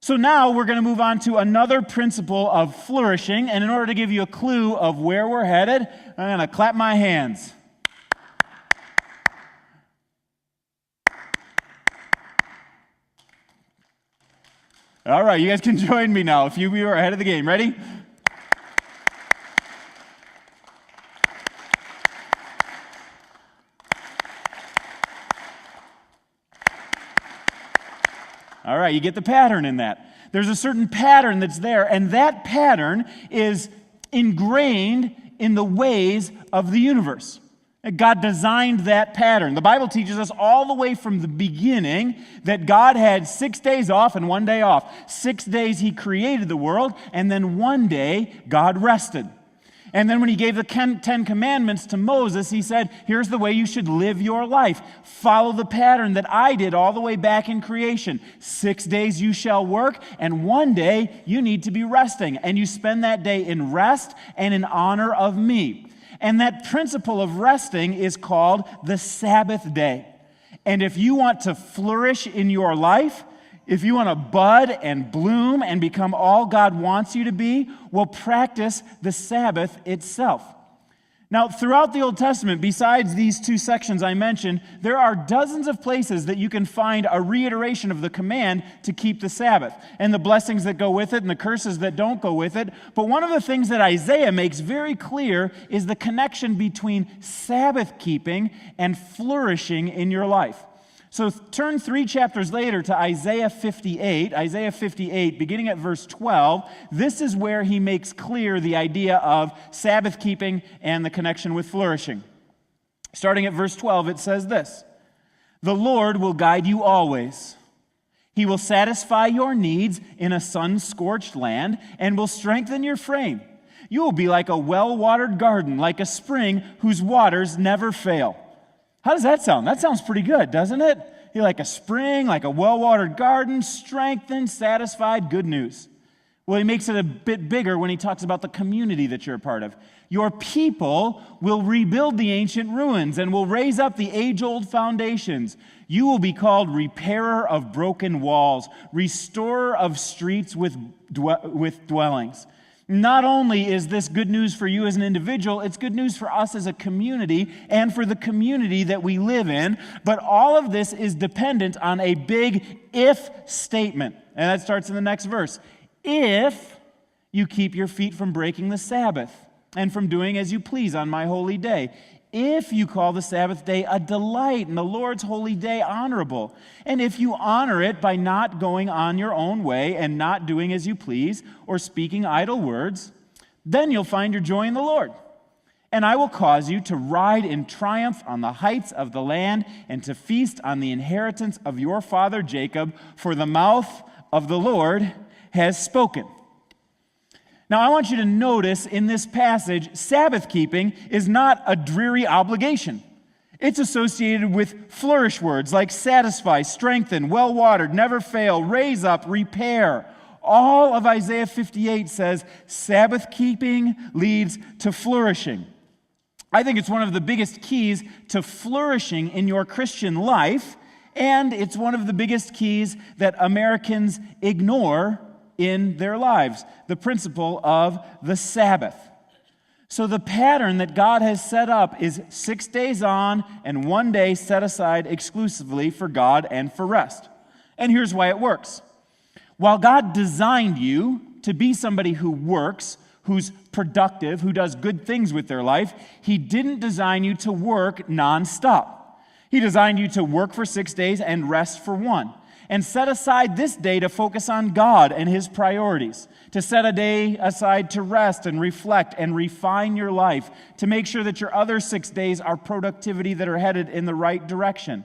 So now we're going to move on to another principle of flourishing, and in order to give you a clue of where we're headed, I'm going to clap my hands. All right, you guys can join me now. A few of you are ahead of the game. Ready? All right, you get the pattern in that. There's a certain pattern that's there, and that pattern is ingrained in the ways of the universe. God designed that pattern. The Bible teaches us all the way from the beginning that God had 6 days off and 1 day off. 6 days He created the world, and then 1 day God rested. And then when He gave the 10 Commandments to Moses, He said, here's the way you should live your life. Follow the pattern that I did all the way back in creation. 6 days you shall work, and 1 day you need to be resting. And you spend that day in rest and in honor of me. And that principle of resting is called the Sabbath day. And if you want to flourish in your life, if you want to bud and bloom and become all God wants you to be, well, practice the Sabbath itself. Now, throughout the Old Testament, besides these two sections I mentioned, there are dozens of places that you can find a reiteration of the command to keep the Sabbath, and the blessings that go with it and the curses that don't go with it. But one of the things that Isaiah makes very clear is the connection between Sabbath keeping and flourishing in your life. So turn 3 chapters later to Isaiah 58. Isaiah 58, beginning at verse 12. This is where he makes clear the idea of Sabbath keeping and the connection with flourishing. Starting at verse 12, it says this: "The Lord will guide you always. He will satisfy your needs in a sun-scorched land and will strengthen your frame. You will be like a well-watered garden, like a spring whose waters never fail." How does that sound? That sounds pretty good, doesn't it? You're like a spring, like a well-watered garden, strengthened, satisfied, good news. Well, he makes it a bit bigger when he talks about the community that you're a part of. Your people will rebuild the ancient ruins and will raise up the age-old foundations. You will be called repairer of broken walls, restorer of streets with dwellings. Not only is this good news for you as an individual, it's good news for us as a community and for the community that we live in, but all of this is dependent on a big if statement, and that starts in the next verse. If you keep your feet from breaking the Sabbath and from doing as you please on my holy day, if you call the Sabbath day a delight and the Lord's holy day honorable, and if you honor it by not going on your own way and not doing as you please or speaking idle words, then you'll find your joy in the Lord. And I will cause you to ride in triumph on the heights of the land and to feast on the inheritance of your father Jacob, for the mouth of the Lord has spoken. Now, I want you to notice in this passage, Sabbath keeping is not a dreary obligation. It's associated with flourish words like satisfy, strengthen, well-watered, never fail, raise up, repair. All of Isaiah 58 says Sabbath keeping leads to flourishing. I think it's one of the biggest keys to flourishing in your Christian life, and it's one of the biggest keys that Americans ignore in their lives, the principle of the Sabbath. So the pattern that God has set up is 6 days on and 1 day set aside exclusively for God and for rest. And here's why it works. While God designed you to be somebody who works, who's productive, who does good things with their life, He didn't design you to work nonstop. He designed you to work for 6 days and rest for 1. And set aside this day to focus on God and His priorities, to set a day aside to rest and reflect and refine your life, to make sure that your other 6 days are productivity that are headed in the right direction.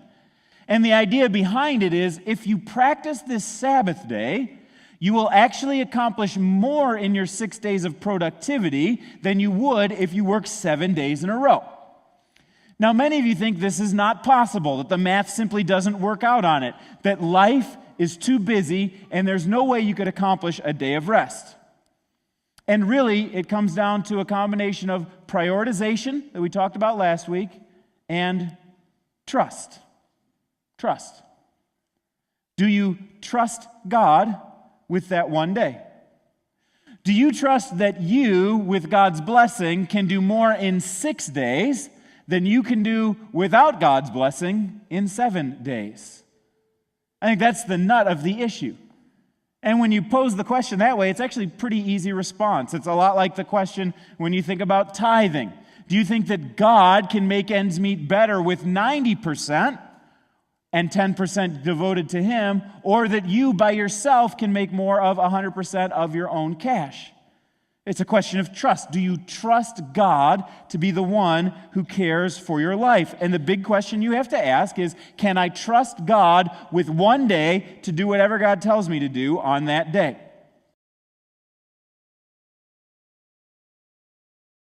And the idea behind it is if you practice this Sabbath day, you will actually accomplish more in your 6 days of productivity than you would if you work 7 days in a row. Now, many of you think this is not possible, that the math simply doesn't work out on it, that life is too busy and there's no way you could accomplish a day of rest. And really, it comes down to a combination of prioritization that we talked about last week and trust. Trust. Do you trust God with that one day? Do you trust that you, with God's blessing, can do more in 6 days than you can do without God's blessing in 7 days? I think that's the nut of the issue. And when you pose the question that way, it's actually a pretty easy response. It's a lot like the question when you think about tithing. Do you think that God can make ends meet better with 90% and 10% devoted to Him, or that you by yourself can make more of 100% of your own cash? It's a question of trust. Do you trust God to be the one who cares for your life? And the big question you have to ask is, can I trust God with one day to do whatever God tells me to do on that day?